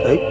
Hey?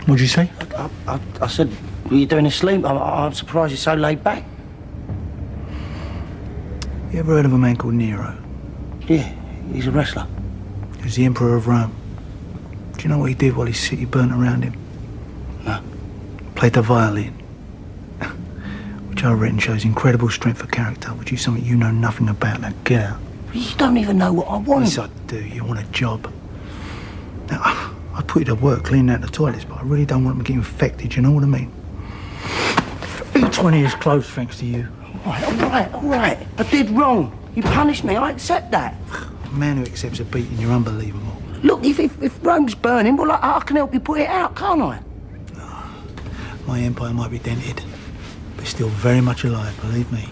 What'd you say? I said, what are you doing asleep? I'm surprised you're so laid back. You ever heard of a man called Nero? Yeah, he's a wrestler. He was the Emperor of Rome. Do you know what he did while his city burnt around him? No. Played the violin. Which I've written shows incredible strength of character, which is something you know nothing about. Now get out. You don't even know what I want. Yes, I do. You want a job. Now, I put you to work cleaning out the toilets, but I really don't want them to get infected, you know what I mean? Each one here is closed thanks to you. All right. I did wrong. You punished me, I accept that. A man who accepts a beating, you're unbelievable. Look, if Rome's burning, well, I can help you put it out, can't I? My empire might be dented, but it's still very much alive, believe me.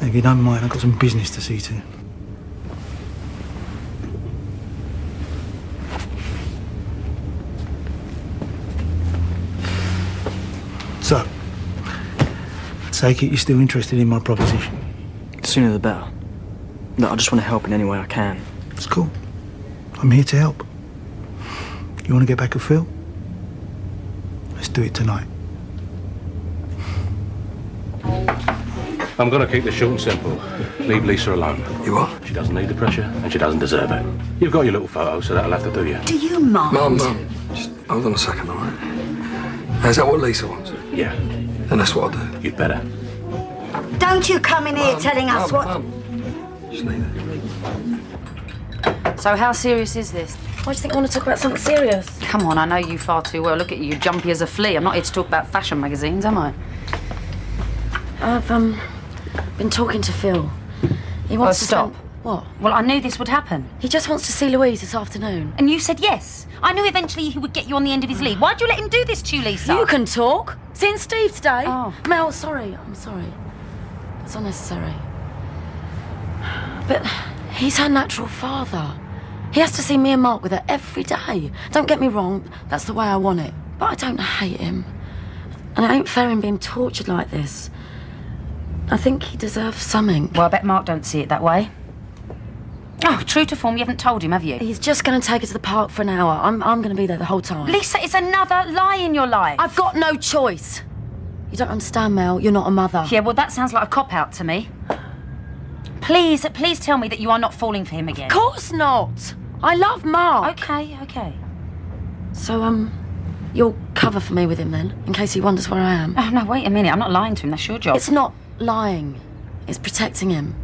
If you don't mind, I've got some business to see to. So, I take it you're still interested in my proposition? The sooner the better. Look, I just want to help in any way I can. It's cool. I'm here to help. You want to get back at Phil? Let's do it tonight. I'm going to keep this short and simple. Leave Lisa alone. You what? She doesn't need the pressure, and she doesn't deserve it. You've got your little photo, so that'll have to do you. Do you mind? Mum, just hold on a second, all right? Is that what Lisa wants? Yeah. Then that's what I'll do. You'd better. Don't you come in here telling us what... Just leave it. So how serious is this? Why do you think I want to talk about something serious? Come on, I know you far too well. Look at you, jumpy as a flea. I'm not here to talk about fashion magazines, am I? I've, been talking to Phil. He wants to stop. spend... What? Well, I knew this would happen. He just wants to see Louise this afternoon. And you said yes. I knew eventually he would get you on the end of his lead. Why'd you let him do this to you, Lisa? You can talk. Seeing Steve today. Oh. Mel, sorry. I'm sorry. It's unnecessary. But he's her natural father. He has to see me and Mark with her every day. Don't get me wrong, that's the way I want it. But I don't hate him. And it ain't fair him being tortured like this. I think he deserves something. Well, I bet Mark don't see it that way. Oh, true to form, you haven't told him, have you? He's just going to take her to the park for an hour. I'm going to be there the whole time. Lisa, it's another lie in your life. I've got no choice. You don't understand, Mel. You're not a mother. Yeah, well, that sounds like a cop-out to me. Please tell me that you are not falling for him again. Of course not. I love Mark. Okay. So, you'll cover for me with him then, in case he wonders where I am. Oh, no, wait a minute. I'm not lying to him. That's your job. It's not lying. It's protecting him.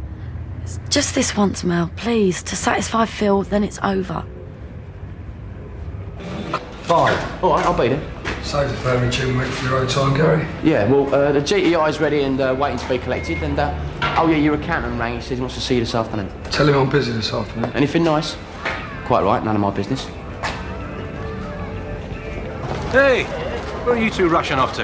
It's just this once, Mel. Please, to satisfy Phil, then it's over. 5. All right, I'll beat him. Save the family tune, wait for your own time, Gary. Yeah, well, the GTI's ready and waiting to be collected, and, oh yeah, your accountant rang. He says he wants to see you this afternoon. Tell him I'm busy this afternoon. Anything nice? Quite right, none of my business. Hey, where are you two rushing off to?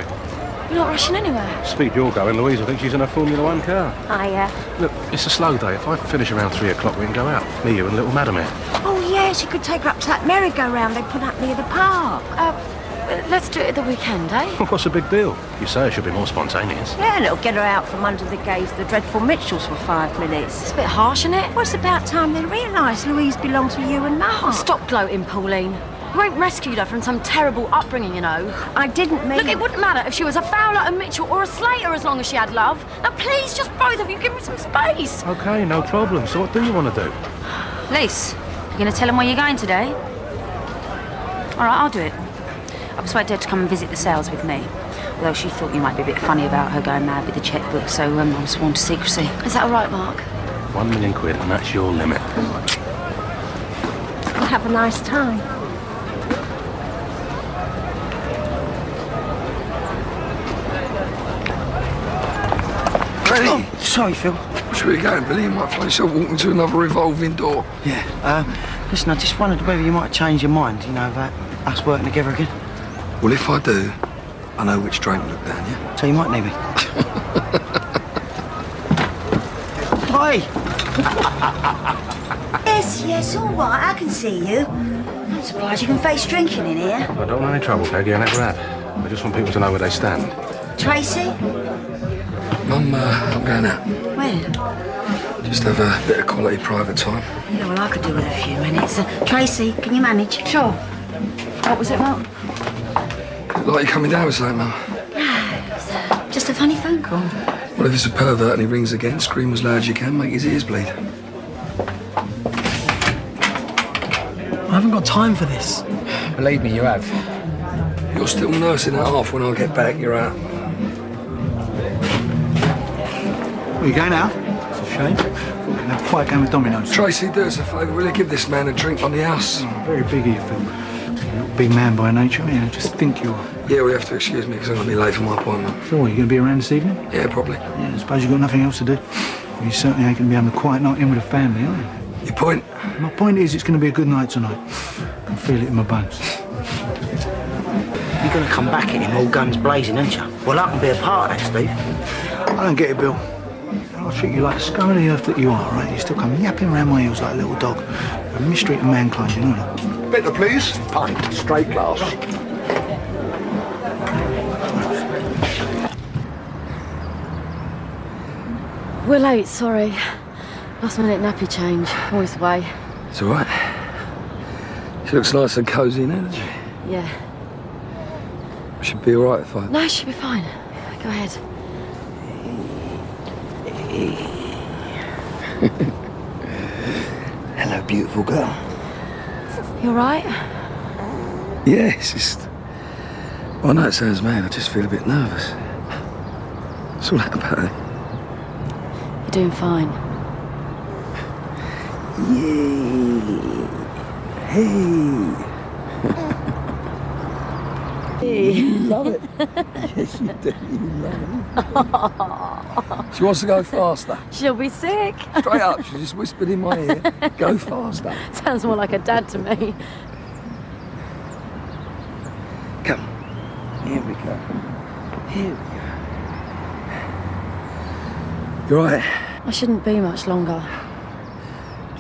You're not rushing anywhere. Speed you're going, Louise. I think she's in a Formula 1 car. Hiya. Look, it's a slow day. If I finish around 3 o'clock, we can go out. Me, you and little Madam here. Oh, yes, you could take her up to that merry-go-round they put up near the park. Let's do it at the weekend, eh? What's the big deal? You say it should be more spontaneous. Yeah, and it'll get her out from under the gaze of the dreadful Mitchells for 5 minutes. It's a bit harsh, isn't it? Well, it's about time they realised Louise belongs with you and Mark. Oh, stop gloating, Pauline. You ain't rescued her from some terrible upbringing, you know. I didn't mean... Look, it wouldn't matter if she was a Fowler, a Mitchell or a Slater as long as she had love. Now, please, just both of you, give me some space. OK, no problem. So what do you want to do? Lise, you going to tell him where you're going today? All right, I'll do it. I persuaded her to come and visit the sales with me. Although she thought you might be a bit funny about her going mad with the checkbook, so I was sworn to secrecy. Is that all right, Mark? £1 million, and that's your limit. We'll have a nice time. Ready? Oh, sorry, Phil. Where are you going, Billy? You might find yourself walking to another revolving door. Yeah, listen, I just wondered whether you might change your mind, you know, about us working together again. Well, if I do, I know which drain to look down, yeah? So you might need me. Hi! Yes, all right, I can see you. I'm surprised you can face drinking in here. I don't want any trouble, Peggy. I never have. I just want people to know where they stand. Tracy? Mum, I'm going out. Where? Just have a bit of quality private time. Yeah, well, I could do with a few minutes. Tracy, can you manage? Sure. What was it about? Look like you're coming down with something, Mum. Just a funny phone call. Well, if it's a pervert and he rings again, scream as loud as you can, make his ears bleed. I haven't got time for this. Believe me, you have. You're still nursing that off. When I get back, you're out. Where you going now? It's a shame. Thought we could have a quiet game of dominoes. Tracy, do us a favour. Will you give this man a drink on the house? Oh, very big of you, Phil. You're not a big man by nature, you know, just think you are. Yeah, we have to excuse me because I'm going to be late for my appointment. Sure, you going to be around this evening? Yeah, probably. Yeah, I suppose you've got nothing else to do. You certainly ain't going to be having a quiet night in with a family, are you? Your point? My point is, it's going to be a good night tonight. I can feel it in my bones. You're going to come back at him all guns blazing, aren't you? Well, I can be a part of that, Steve. I don't get it, Bill. I'll treat you like the scum of the earth that you are, right? You still come yapping around my heels like a little dog. A mystery to mankind, you know that? Bitter, please. Pint, straight glass. We're late, sorry. Last minute nappy change. Always the way. It's all right. She looks nice and cosy now, doesn't she? Yeah. Should be all right if I... No, she'll be fine. Go ahead. Hello, beautiful girl. You all right? Yeah, it's just... Well, I know it sounds mad, I just feel a bit nervous. What's all that about? You're doing fine. Yay! Hey! You love it. Yes, you do. You love it. She wants to go faster. She'll be sick. Straight up, she just whispered in my ear, go faster. Sounds more like a dad to me. Come. Here we go. Here we go. You're right. I shouldn't be much longer.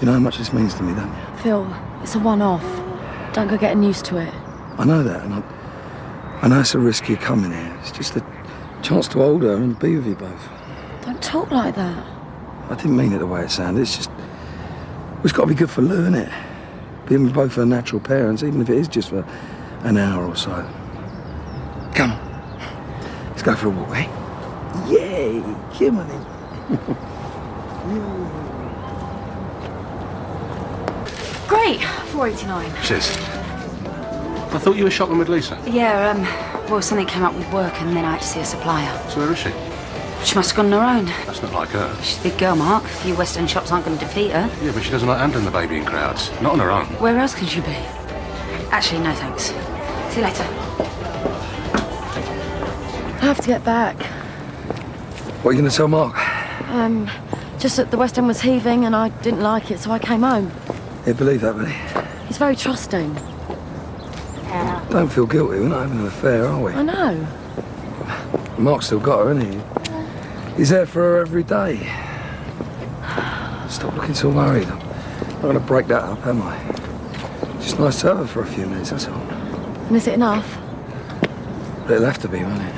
You know how much this means to me, don't you? Phil, it's a one-off. Don't go getting used to it. I know that, and I know it's a risk you're coming here. It's just a chance to hold her and be with you both. Don't talk like that. I didn't mean it the way it sounded. It's just... It's got to be good for Lou, innit? Being with both her natural parents, even if it is just for an hour or so. Come on. Let's go for a walk, eh? Yay! Come on in. Great, 4.89. Cheers. I thought you were shopping with Lisa. Yeah, well, something came up with work and then I had to see a supplier. So where is she? She must have gone on her own. That's not like her. She's a big girl, Mark. A few West End shops aren't going to defeat her. Yeah, but she doesn't like handling the baby in crowds. Not on her own. Where else can she be? Actually, no thanks. See you later. I have to get back. What are you going to tell Mark? Just that the West End was heaving and I didn't like it, so I came home. He'll believe that, will he? He's very trusting. Don't feel guilty. We're not having an affair, are we? I know. Mark's still got her, isn't he? He's there for her every day. Stop looking so worried. I'm not going to break that up, am I? It's just nice to have her for a few minutes, that's all. And is it enough? But it'll have to be, won't it?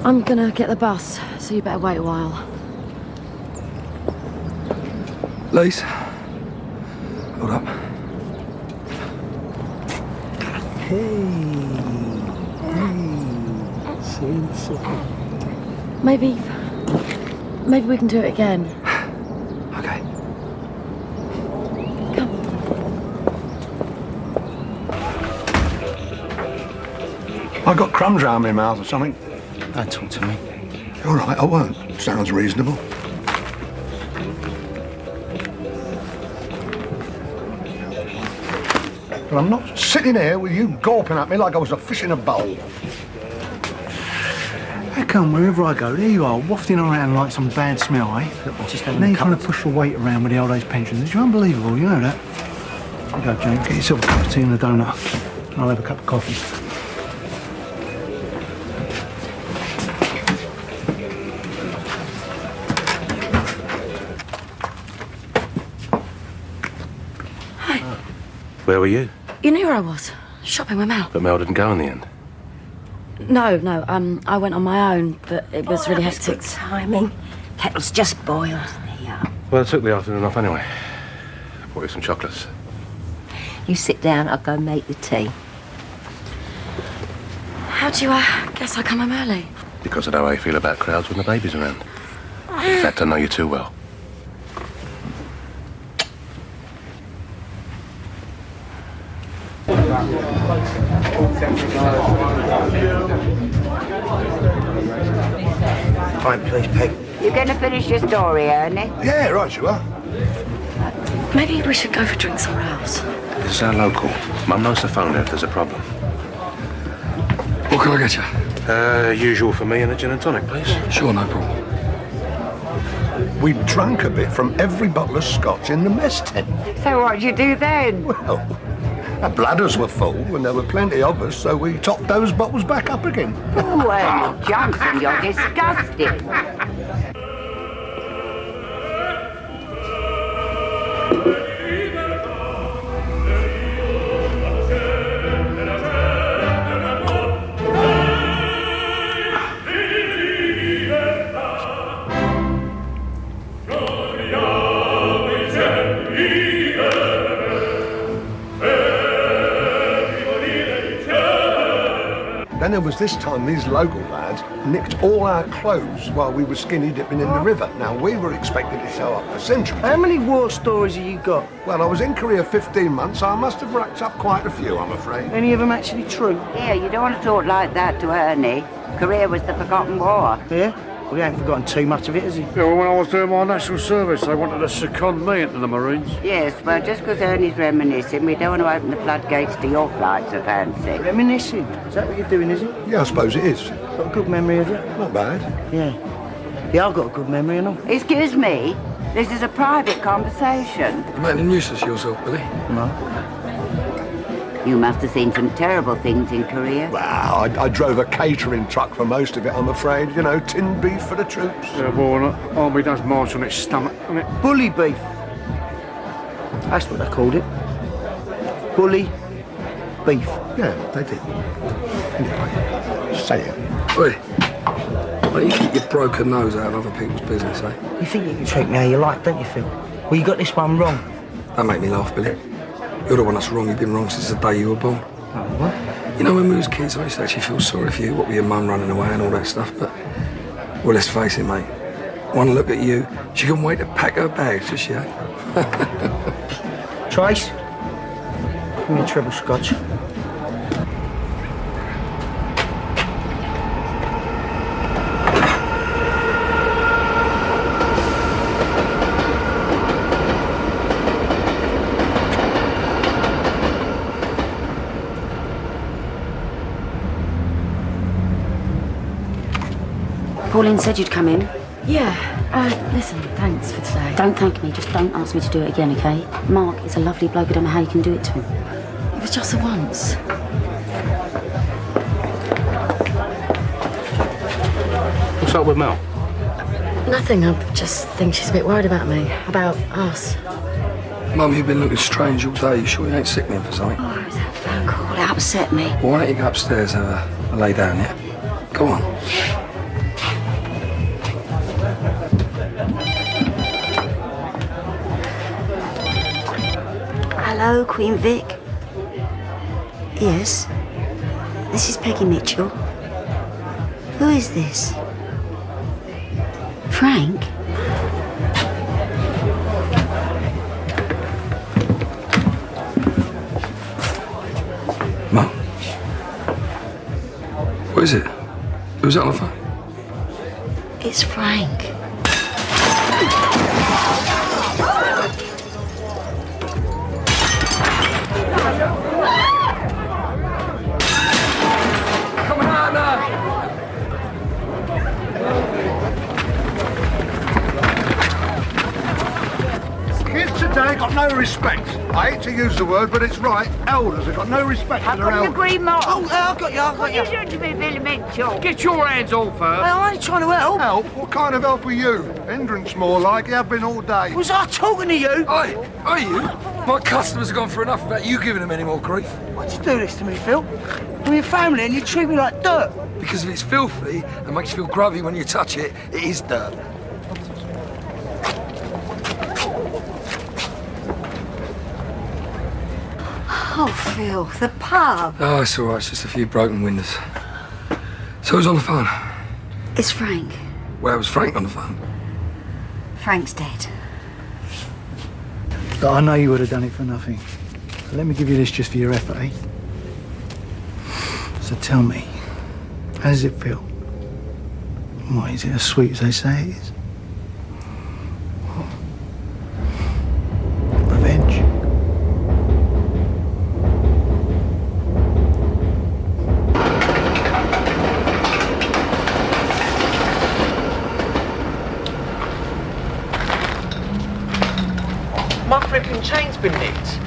I'm gonna get the bus, so you better wait a while. Lise, hold up. Hey, see. Maybe we can do it again. Okay. Come. I got crumbs around my mouth or something. Don't talk to me. All right, I won't. Sounds reasonable. But I'm not sitting here with you gawping at me like I was a fish in a bowl. How come wherever I go, there you are, wafting around like some bad smell, eh? Just And then you kind of push your weight around with the old age pensions. You're unbelievable, you know that. Here you go, James. Get yourself a cup of tea and a donut. I'll have a cup of coffee. Where were you? You knew where I was. Shopping with Mel. But Mel didn't go in the end. No, I went on my own, but it was really hectic. Good timing. Kettle's just boiled. Well, it took the afternoon off anyway. I bought you some chocolates. You sit down, I'll go make the tea. How do you guess I come home early? Because I know how you feel about crowds when the baby's around. In fact, I know you too well. Fine, please, Peg. You're going to finish your story, Ernie? Yeah, right you are. Maybe we should go for drinks somewhere else. This is our local. Mum knows the phone if there's a problem. What can I get you? Usual for me and a gin and tonic, please. Sure, no problem. We drank a bit from every bottle of scotch in the mess tent. So what'd you do then? Well, our bladders were full and there were plenty of us, so we topped those bottles back up again. Oh, Ernie Johnson, you're disgusting. Then there was this time these local lads nicked all our clothes while we were skinny dipping in the river. Now, we were expected to show up for centuries. How many war stories have you got? Well, I was in Korea 15 months, so I must have racked up quite a few, I'm afraid. Any of them actually true? Here, you don't want to talk like that to Ernie. Korea was the forgotten war. Yeah? Well, he ain't forgotten too much of it, has he? Yeah, well, when I was doing my national service, they wanted to second me into the Marines. Yes, well, just because Ernie's reminiscing, we don't want to open the floodgates to your flights of fancy. Reminiscing? Is that what you're doing, is it? Yeah, I suppose it is. Got a good memory of you? Not bad. Yeah. Yeah, I've got a good memory and all. Excuse me, this is a private conversation. You're making a nuisance of yourself, Billy. No. You must have seen some terrible things in Korea. Well, I drove a catering truck for most of it, I'm afraid. You know, tinned beef for the troops. Yeah, well, an army does march on its stomach, doesn't it? Bully beef. That's what they called it. Bully beef. Yeah, they did. Anyway, say it. Oi, why don't you keep your broken nose out of other people's business, eh? You think you can treat me how you like, don't you, Phil? Well, you got this one wrong. Don't make me laugh, Billy. You're the one that's wrong. You've been wrong since the day you were born. Oh, what? You know, when we was kids, I used to actually feel sorry for you, what with your mum running away and all that stuff, but... Well, let's face it, mate. One look at you, she couldn't wait to pack her bags, does she, eh? Trace, give me a treble scotch. Pauline said you'd come in. Yeah, listen, thanks for today. Don't thank me, just don't ask me to do it again, okay? Mark is a lovely bloke, I don't know how you can do it to him. It was just the once. What's up with Mel? Nothing, I just think she's a bit worried about me, about us. Mum, you've been looking strange all day. You sure you ain't sickening for something? Oh, it was that phone call, it upset me. Well, why don't you go upstairs and have a lay down, yeah? Go on. Hello, Queen Vic. Yes, this is Peggy Mitchell. Who is this? Frank? Mum? What is it? Who's that on the phone? It's Frank. Kids today got no respect. I hate to use the word, but it's right. Elders have got no respect for their How come you elders. agree, Mark? Oh, I've got you, I've got What you. are you doing to me, Billy Mitchell? Get your hands off her. I'm only trying to help. Help? What kind of help are you? Hindrance more like. You have been all day. Was I talking to you? Oi, are you? My customers have gone for enough about you giving them any more grief. Why'd you do this to me, Phil? We're your family and you treat me like dirt. Because if it's filthy and makes you feel grubby when you touch it, it is dirt. Oh, Phil, the pub. Oh, it's all right. It's just a few broken windows. So who's on the phone? It's Frank. Where was Frank on the phone? Frank's dead. But I know you would have done it for nothing. So let me give you this just for your effort, eh? So tell me, how does it feel? What, is it as sweet as they say it is? Revenge? My flipping chain's been nicked.